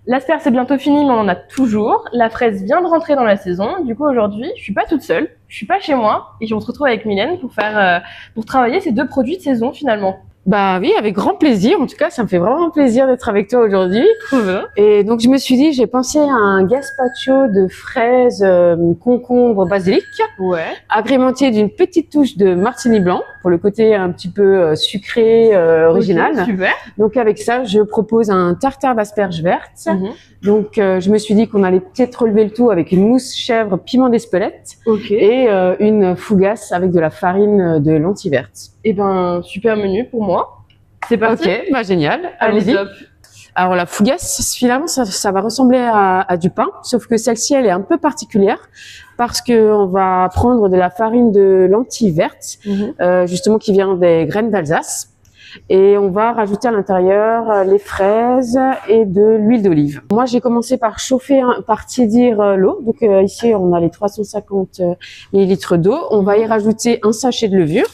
L'asperge c'est bientôt fini, mais on en a toujours. La fraise vient de rentrer dans la saison. Du coup, aujourd'hui, je suis pas toute seule. Je suis pas chez moi et on se retrouve avec Mylène pour travailler ces 2 produits de saison finalement. Bah oui, avec grand plaisir. En tout cas, ça me fait vraiment plaisir d'être avec toi aujourd'hui. Trop bien. Et donc, je me suis dit, j'ai pensé à un gazpacho de fraises, concombre, basilic, Ouais. agrémenté d'une petite touche de martini blanc pour le côté un petit peu sucré, original. Okay, super. Donc, avec ça, je propose un tartare d'asperges vertes. Donc, je me suis dit qu'on allait peut-être relever le tout avec une mousse chèvre piment d'Espelette et une fougasse avec de la farine de lentilles vertes. Eh ben, super menu pour moi. C'est parti. Ok, bah génial. Allez, Allons-y. top. Alors la fougasse, finalement, ça va ressembler à du pain, sauf que celle-ci, elle est un peu particulière parce que on va prendre de la farine de lentilles vertes, justement qui vient des graines d'Alsace. Et on va rajouter à l'intérieur les fraises et de l'huile d'olive. Moi, j'ai commencé par tiédir l'eau. Donc ici, on a les 350 millilitres d'eau. On va y rajouter un sachet de levure.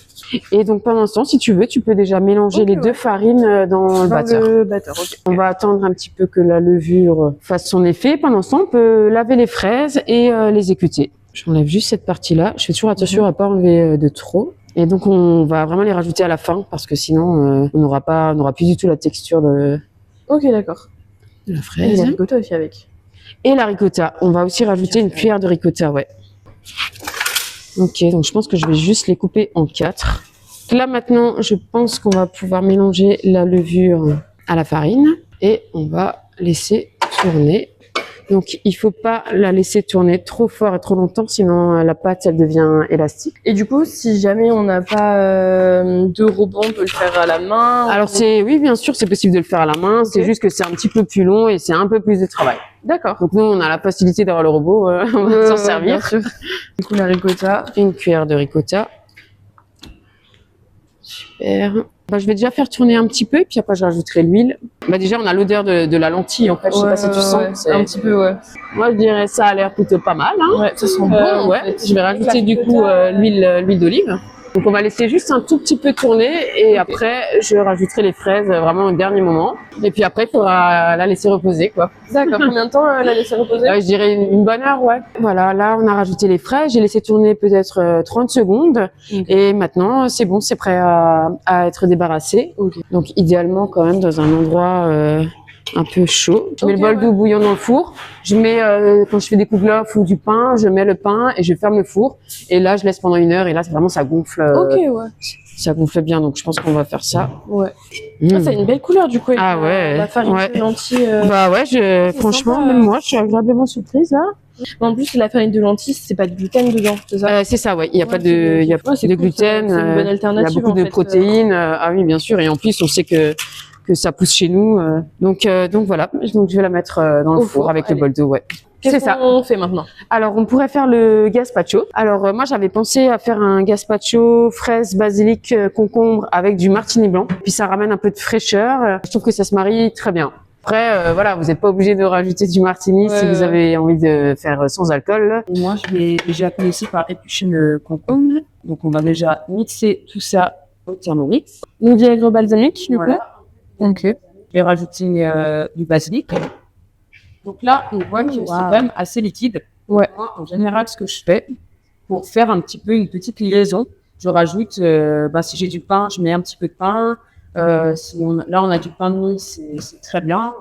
Et donc pendant ce temps, si tu veux, tu peux déjà mélanger les 2 farines dans le batteur. On va attendre un petit peu que la levure fasse son effet. Pendant ce temps, on peut laver les fraises et les équeuter. J'enlève juste cette partie-là. Je fais toujours attention à pas enlever de trop. Et donc on va vraiment les rajouter à la fin parce que sinon on n'aura plus du tout la texture de d'accord. la Et fraise. la ricotta aussi avec. Et la ricotta. On va aussi rajouter une cuillère de ricotta, ouais. Ok, donc je pense que je vais juste les couper en 4. Là maintenant, je pense qu'on va pouvoir mélanger la levure à la farine et on va laisser tourner. Donc, il faut pas la laisser tourner trop fort et trop longtemps, sinon la pâte, elle devient élastique. Et du coup, si jamais on n'a pas de robot, on peut le faire à la main. Alors oui, bien sûr, c'est possible de le faire à la main. C'est juste que c'est un petit peu plus long et c'est un peu plus de travail. D'accord. Donc nous, on a la facilité d'avoir le robot, on va s'en servir. Bien sûr. Du coup, la ricotta. Une cuillère de ricotta. Super. Bah, je vais déjà faire tourner un petit peu, et puis après je rajouterai l'huile. Bah, déjà, on a l'odeur de la lentille, en fait. Je sais pas si tu sens. Un petit peu, ouais. Moi, je dirais ça a l'air plutôt pas mal. Hein. Ouais, ça sent bon. Ouais. En fait. Je vais rajouter du coup l'huile d'olive. Donc, on va laisser juste un tout petit peu tourner, et après, je rajouterai les fraises vraiment au dernier moment. Et puis après, il faudra la laisser reposer, quoi. D'accord. Combien de temps la laisser reposer? Je dirais une bonne heure, ouais. Voilà, là, on a rajouté les fraises. J'ai laissé tourner peut-être 30 secondes. Et maintenant, c'est bon, c'est prêt à être débarrassé. Donc, idéalement, quand même, dans un endroit un peu chaud. Je mets le bol d'eau bouillant dans le four. Je mets, quand je fais des kouglof ou du pain, je mets le pain et je ferme le four. Et là, je laisse pendant 1 heure. Et là, c'est vraiment, ça gonfle. Ça gonfle bien. Donc, je pense qu'on va faire ça. Ouais. Ça a une belle couleur, du coup. Ah ouais. La farine de lentilles. Bah ouais, franchement, sympa. même moi, je suis agréablement surprise, là. En plus, la farine de lentilles, c'est pas de gluten dedans, c'est ça? C'est ça, ouais. Il y a pas de gluten. C'est une bonne alternative. Il y a beaucoup de protéines. Ah oui, bien sûr. Et en plus, on sait que ça pousse chez nous. Donc voilà. Donc je vais la mettre dans le four avec le bol d'eau, ouais. Qu'est-ce qu'on fait maintenant? Alors, on pourrait faire le gazpacho. Alors, moi, j'avais pensé à faire un gazpacho fraise, basilic, concombre avec du martini blanc. Puis ça ramène un peu de fraîcheur. Je trouve que ça se marie très bien. Après, voilà, vous n'êtes pas obligé de rajouter du martini si vous avez envie de faire sans alcool. Et moi, je vais déjà commencer par éplucher le concombre. Donc, on va déjà mixer tout ça au Thermomix. Une vinaigre balsamique, du coup. Ok. Je vais rajouter du basilic. Donc là, on voit que c'est quand même assez liquide. Ouais. Moi, en général, ce que je fais pour faire un petit peu une petite liaison, je rajoute, si j'ai du pain, je mets un petit peu de pain. Là, on a du pain de mie, c'est très bien.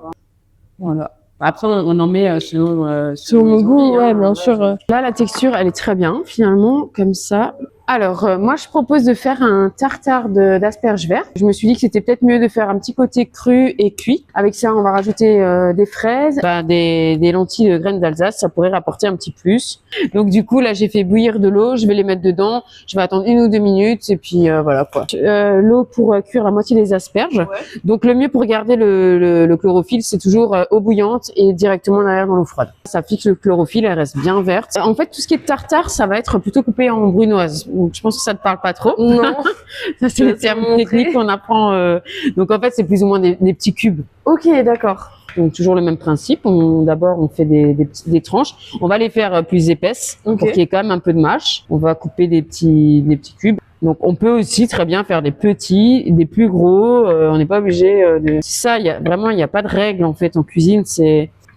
Voilà. Après, on en met selon le goût, ouais, bien sûr. Là, la texture, elle est très bien, finalement, comme ça. Alors, moi, je propose de faire un tartare d'asperges vertes. Je me suis dit que c'était peut-être mieux de faire un petit côté cru et cuit. Avec ça, on va rajouter des fraises, des lentilles de graines d'Alsace. Ça pourrait rapporter un petit plus. Donc, du coup, là, j'ai fait bouillir de l'eau. Je vais les mettre dedans. Je vais attendre 1 ou 2 minutes et puis voilà quoi. L'eau pour cuire la moitié des asperges. Ouais. Donc, le mieux pour garder le chlorophylle, c'est toujours eau bouillante et directement derrière dans l'eau froide. Ça fixe le chlorophylle, elle reste bien verte. En fait, tout ce qui est tartare, ça va être plutôt coupé en brunoise. Donc, je pense que ça te parle pas trop. Non. Ça, c'est les termes techniques qu'on apprend. Donc, en fait, c'est plus ou moins des petits cubes. Ok, d'accord. Donc, toujours le même principe. D'abord, on fait des tranches. On va les faire plus épaisses pour qu'il y ait quand même un peu de mâche. On va couper des petits cubes. Donc, on peut aussi très bien faire des petits, des plus gros. On n'est pas obligé de... Ça, il y a pas de règle, en fait, en cuisine.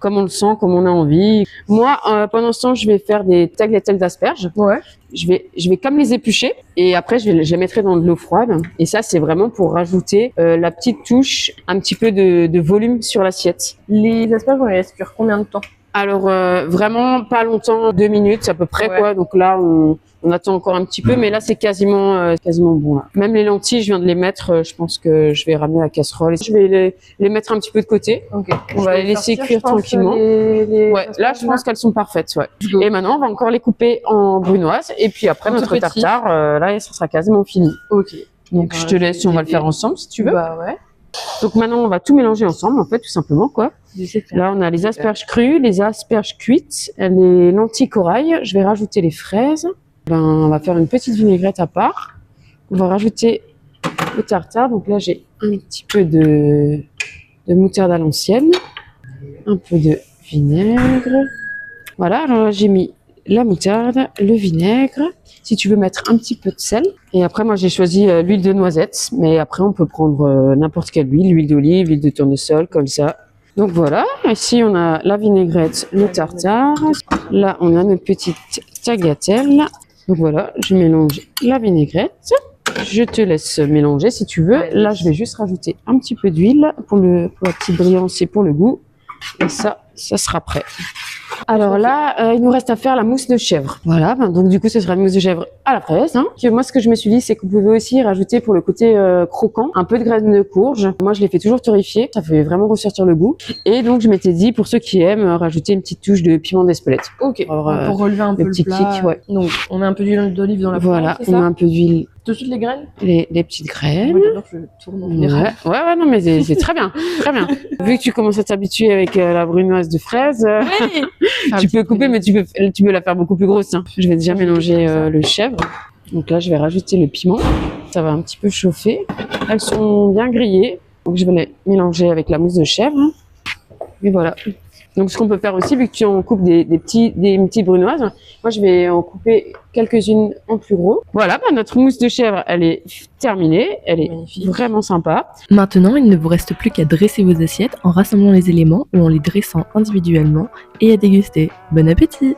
comme on le sent, comme on a envie. Moi, pendant ce temps, je vais faire des tagliatelles d'asperges. Ouais. Je vais comme les éplucher et après je les mettrai dans de l'eau froide. Et ça, c'est vraiment pour rajouter la petite touche, un petit peu de volume sur l'assiette. Les asperges, on les laisse cuire combien de temps? Alors vraiment pas longtemps, 2 minutes à peu près quoi. Donc là on attend encore un petit peu, mais là c'est quasiment bon là. Même les lentilles, je viens de les mettre. Je pense que je vais ramener la casserole. Je vais les mettre un petit peu de côté. Ok. On va les laisser cuire tranquillement. Ouais, là je pense qu'elles sont parfaites. Ouais. Et maintenant on va encore les couper en brunoise et puis après notre tartare, là ça sera quasiment fini. Ok. Donc je te laisse, on va le faire ensemble si tu veux. Bah ouais. Donc maintenant on va tout mélanger ensemble en fait tout simplement quoi. Là on a les asperges crues, les asperges cuites, les lentilles corail. Je vais rajouter les fraises. On va faire une petite vinaigrette à part. On va rajouter le tartare. Donc là j'ai un petit peu de moutarde à l'ancienne, un peu de vinaigre. Voilà, alors là j'ai mis la moutarde, le vinaigre. Si tu veux mettre un petit peu de sel. Et après, moi, j'ai choisi l'huile de noisette. Mais après, on peut prendre n'importe quelle huile. L'huile d'olive, l'huile de tournesol, comme ça. Donc voilà. Ici, on a la vinaigrette, le tartare. Là, on a nos petites tagliatelles. Donc voilà, je mélange la vinaigrette. Je te laisse mélanger si tu veux. Là, je vais juste rajouter un petit peu d'huile pour la petite brillance et pour le goût. Et ça sera prêt. Alors là, il nous reste à faire la mousse de chèvre. Voilà, donc du coup, ce sera une mousse de chèvre à la fraise. Moi, ce que je me suis dit, c'est que vous pouvez aussi rajouter pour le côté croquant un peu de graines de courge. Moi, je les fais toujours torréfier. Ça fait vraiment ressortir le goût. Et donc, je m'étais dit, pour ceux qui aiment, rajouter une petite touche de piment d'Espelette. Ok, pour relever un peu le petit plat. kick, ouais. Donc, on met un peu d'huile d'olive dans la poêle, Voilà, c'est on ça met un peu d'huile. Tout de suite les graines. Les petites graines. Moi, d'abord, je tourne en général. Ouais, non, mais c'est très bien, très bien. Vu que tu commences à t'habituer avec la brunoise de fraise, Oui. tu peux couper, mais tu peux la faire beaucoup plus grosse. Je vais déjà mélanger le chèvre. Donc là, je vais rajouter le piment. Ça va un petit peu chauffer. Elles sont bien grillées. Donc je vais les mélanger avec la mousse de chèvre. Et voilà. Donc ce qu'on peut faire aussi, vu que tu en coupes des petites brunoises, moi je vais en couper quelques-unes en plus gros. Voilà, notre mousse de chèvre, elle est terminée. Elle est magnifique. Vraiment sympa. Maintenant, il ne vous reste plus qu'à dresser vos assiettes en rassemblant les éléments ou en les dressant individuellement et à déguster. Bon appétit!